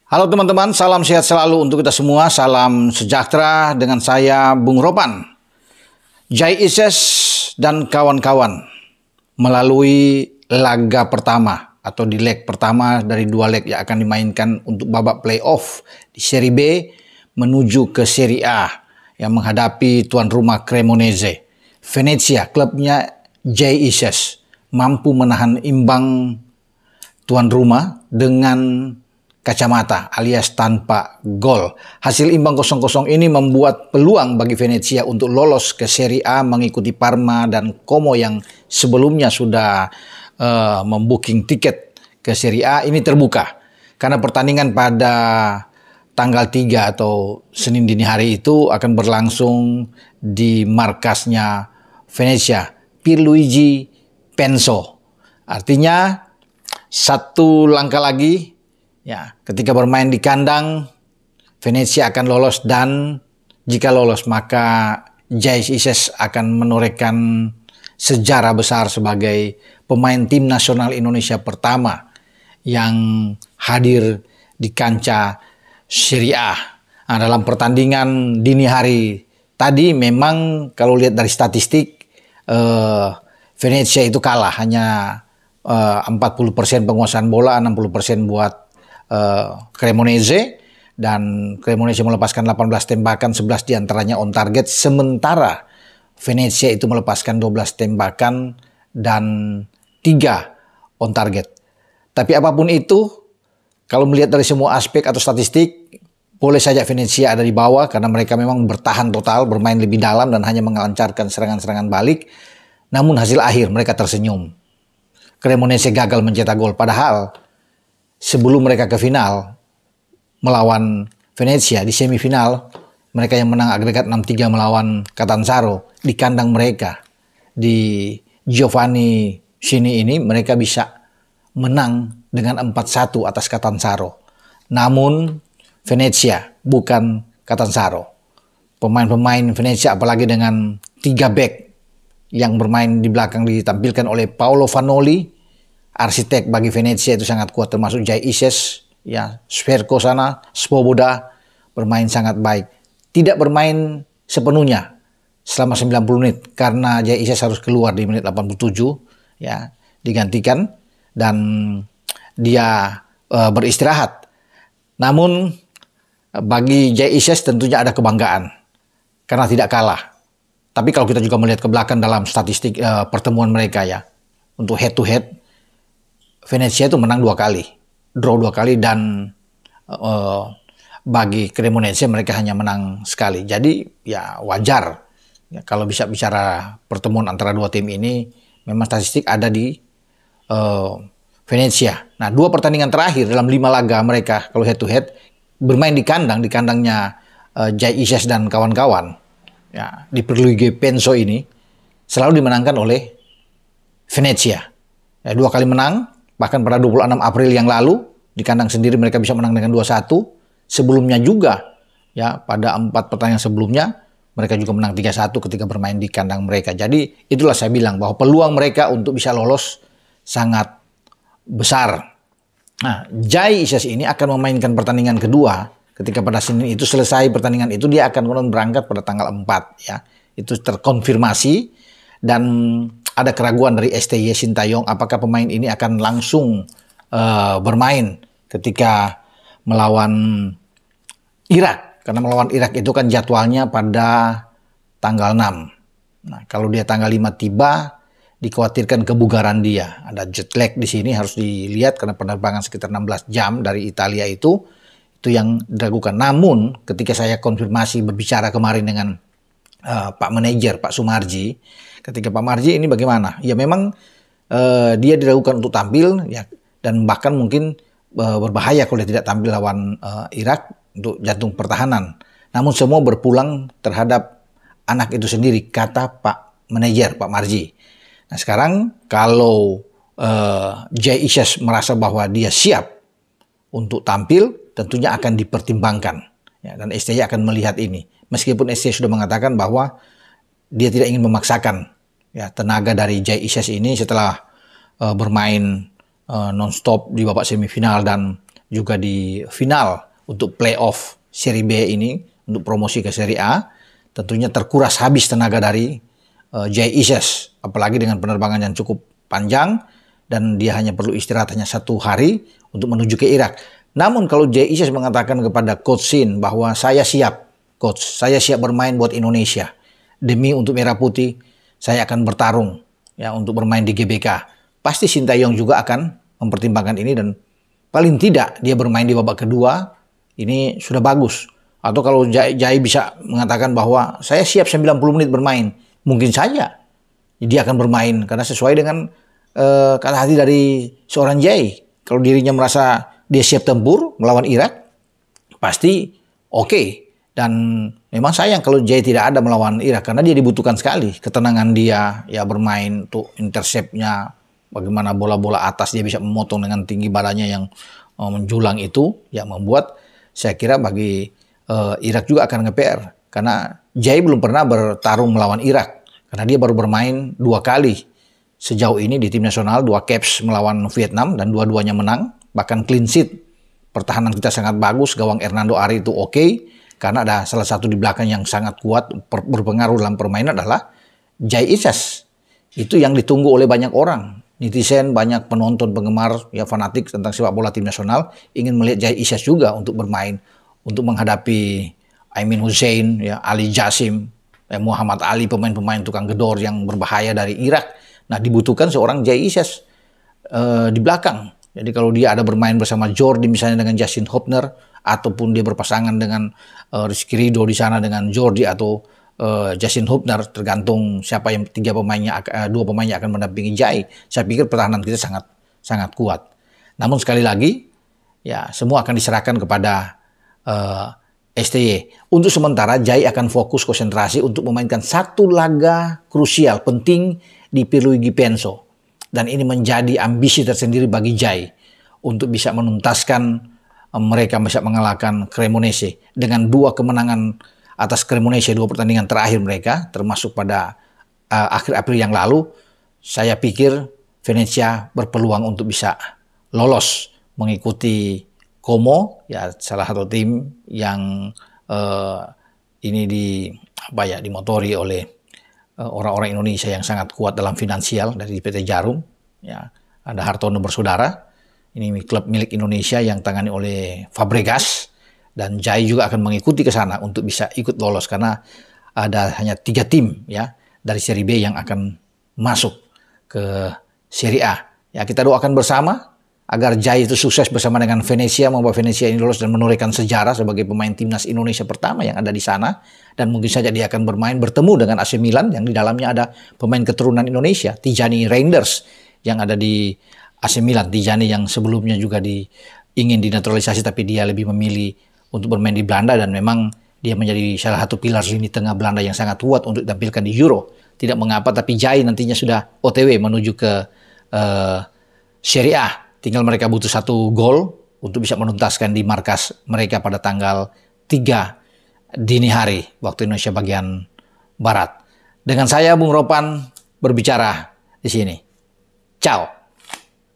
Halo teman-teman, salam sehat selalu untuk kita semua. Salam sejahtera dengan saya, Bung Ropan. Jai Ises dan kawan-kawan melalui laga pertama atau di leg pertama dari 2 leg yang akan dimainkan untuk babak playoff di Serie B menuju ke Serie A yang menghadapi tuan rumah Cremonese. Venezia, klubnya Jai Ises, mampu menahan imbang tuan rumah dengan kacamata alias tanpa gol. Hasil imbang 0-0 ini membuat peluang bagi Venezia untuk lolos ke Serie A mengikuti Parma dan Como yang sebelumnya sudah membooking tiket ke Serie A ini terbuka. Karena pertandingan pada tanggal 3 atau Senin dini hari itu akan berlangsung di markasnya Venezia, Pierluigi Penso. Artinya satu langkah lagi, ya, ketika bermain di kandang, Venezia akan lolos dan jika lolos maka Jai Ises akan menorehkan sejarah besar sebagai pemain tim nasional Indonesia pertama yang hadir di kancah Serie A. Nah, dalam pertandingan dini hari tadi memang kalau lihat dari statistik Venezia itu kalah, hanya 40% penguasaan bola, 60% buat Cremonese, dan Cremonese melepaskan 18 tembakan, 11 diantaranya on target, sementara Venezia itu melepaskan 12 tembakan dan 3 on target. Tapi apapun itu, kalau melihat dari semua aspek atau statistik, boleh saja Venezia ada di bawah karena mereka memang bertahan total, bermain lebih dalam dan hanya melancarkan serangan-serangan balik. Namun hasil akhir mereka tersenyum. Cremonese gagal mencetak gol, padahal sebelum mereka ke final melawan Venezia di semifinal, mereka yang menang agregat 6-3 melawan Catanzaro di kandang mereka di Giovanni Sini ini, mereka bisa menang dengan 4-1 atas Catanzaro. Namun Venezia bukan Catanzaro. Pemain-pemain Venezia apalagi dengan 3 back yang bermain di belakang ditampilkan oleh Paolo Vanoli, arsitek bagi Venezia itu sangat kuat, termasuk Jai Ises, ya, Sverko sana, Svoboda bermain sangat baik. Tidak bermain sepenuhnya selama 90 menit karena Jai Ises harus keluar di menit 87, ya, digantikan dan dia beristirahat. Namun bagi Jai Ises tentunya ada kebanggaan karena tidak kalah. Tapi kalau kita juga melihat ke belakang dalam statistik pertemuan mereka, ya, untuk head to head, Venezia itu menang 2 kali, draw 2 kali, dan bagi Cremonese mereka hanya menang sekali. Jadi ya wajar, ya, kalau bisa bicara pertemuan antara 2 tim ini, memang statistik ada di Venezia. Nah, 2 pertandingan terakhir dalam 5 laga mereka kalau head to head bermain di kandangnya Jai Ises dan kawan-kawan, ya, di Pierluigi Penso ini selalu dimenangkan oleh Venezia. Ya, 2 kali menang, bahkan pada 26 April yang lalu di kandang sendiri mereka bisa menang dengan 2-1. Sebelumnya juga, ya, pada 4 pertandingan sebelumnya mereka juga menang 3-1 ketika bermain di kandang mereka. Jadi itulah saya bilang bahwa peluang mereka untuk bisa lolos sangat besar. Nah, Jai Ises ini akan memainkan pertandingan kedua. Ketika pada Senin itu selesai pertandingan itu, dia akan berangkat pada tanggal 4, ya. Itu terkonfirmasi dan ada keraguan dari STY Sintayong apakah pemain ini akan langsung bermain ketika melawan Irak. Karena melawan Irak itu kan jadwalnya pada tanggal 6. Nah, kalau dia tanggal 5 tiba, dikhawatirkan kebugaran dia. Ada jet lag di sini, harus dilihat karena penerbangan sekitar 16 jam dari Italia itu yang diragukan. Namun ketika saya konfirmasi berbicara kemarin dengan Pak Manajer, Pak Sumarji, ketika Pak Marji ini bagaimana? Ya memang dia diragukan untuk tampil, ya, dan bahkan mungkin berbahaya kalau dia tidak tampil lawan Irak untuk jantung pertahanan. Namun semua berpulang terhadap anak itu sendiri, kata Pak Manajer, Pak Marji. Nah, sekarang kalau Jai Ises merasa bahwa dia siap untuk tampil, tentunya akan dipertimbangkan, ya, dan STY akan melihat ini. Meskipun STY sudah mengatakan bahwa dia tidak ingin memaksakan, ya, tenaga dari Jai Ises ini setelah bermain non-stop di babak semifinal dan juga di final untuk playoff Serie B ini untuk promosi ke Serie A. Tentunya terkuras habis tenaga dari Jay Ises, apalagi dengan penerbangan yang cukup panjang dan dia hanya perlu istirahat hanya 1 hari untuk menuju ke Irak. Namun kalau Jay Ises mengatakan kepada Coach Shin bahwa saya siap, Coach, saya siap bermain buat Indonesia. Demi untuk Merah Putih, saya akan bertarung ya untuk bermain di GBK. Pasti Sintayong juga akan mempertimbangkan ini dan paling tidak dia bermain di babak kedua, ini sudah bagus. Atau kalau Jai bisa mengatakan bahwa saya siap 90 menit bermain, mungkin saja dia akan bermain karena sesuai dengan kata hati dari seorang Jai. Kalau dirinya merasa dia siap tempur melawan Irak, pasti oke. Dan memang sayang kalau Jai tidak ada melawan Irak karena dia dibutuhkan sekali ketenangan dia ya bermain untuk interceptnya, bagaimana bola-bola atas dia bisa memotong dengan tinggi badannya yang menjulang itu yang membuat saya kira bagi Irak juga akan nge-PR karena Jai belum pernah bertarung melawan Irak karena dia baru bermain 2 kali sejauh ini di tim nasional, 2 caps melawan Vietnam dan dua-duanya menang, bahkan clean sheet. Pertahanan kita sangat bagus, gawang Hernando Ari itu oke, karena ada salah satu di belakang yang sangat kuat berpengaruh dalam permainan adalah Jay Ises. Itu yang ditunggu oleh banyak orang. Netizen, banyak penonton, penggemar, ya fanatik tentang sepak bola tim nasional ingin melihat Jay Ises juga untuk bermain, untuk menghadapi Aimin Hussein, ya, Ali Jasim, ya, Muhammad Ali, pemain-pemain tukang gedor yang berbahaya dari Irak. Nah, dibutuhkan seorang Jay Ises di belakang. Jadi kalau dia ada bermain bersama Jordi misalnya dengan Justin Hubner, ataupun dia berpasangan dengan Rizky Ridho di sana dengan Jordi atau Justin Hubner, tergantung siapa yang 2 pemainnya akan mendampingi Jai. Saya pikir pertahanan kita sangat kuat. Namun sekali lagi, ya semua akan diserahkan kepada STY. Untuk sementara Jai akan fokus konsentrasi untuk memainkan 1 laga krusial penting di Pierluigi Penso. Dan ini menjadi ambisi tersendiri bagi Jai untuk bisa menuntaskan mereka bisa mengalahkan Cremonese dengan 2 kemenangan atas Cremonese, 2 pertandingan terakhir mereka, termasuk pada akhir April yang lalu. Saya pikir Venezia berpeluang untuk bisa lolos mengikuti Como, ya salah satu tim yang ini dimotori oleh orang-orang Indonesia yang sangat kuat dalam finansial dari PT Jarum. Ya, ada Hartono bersaudara. Ini klub milik Indonesia yang tangani oleh Fabregas, dan Jai juga akan mengikuti ke sana untuk bisa ikut lolos karena ada hanya 3 tim ya dari Serie B yang akan masuk ke Serie A. Ya, kita doakan bersama agar Jai itu sukses bersama dengan Venezia, membawa Venezia ini lolos dan menorehkan sejarah sebagai pemain timnas Indonesia pertama yang ada di sana. Dan mungkin saja dia akan bertemu dengan AC Milan yang di dalamnya ada pemain keturunan Indonesia, Tijani Reinders yang ada di AC Milan. Tijani yang sebelumnya juga ingin dinaturalisasi tapi dia lebih memilih untuk bermain di Belanda dan memang dia menjadi salah satu pilar lini tengah Belanda yang sangat kuat untuk ditampilkan di Euro. Tidak mengapa, tapi Jai nantinya sudah OTW menuju ke Serie A. Tinggal mereka butuh 1 gol untuk bisa menuntaskan di markas mereka pada tanggal 3 dini hari waktu Indonesia bagian Barat. Dengan saya Bung Ropan berbicara di sini. Ciao.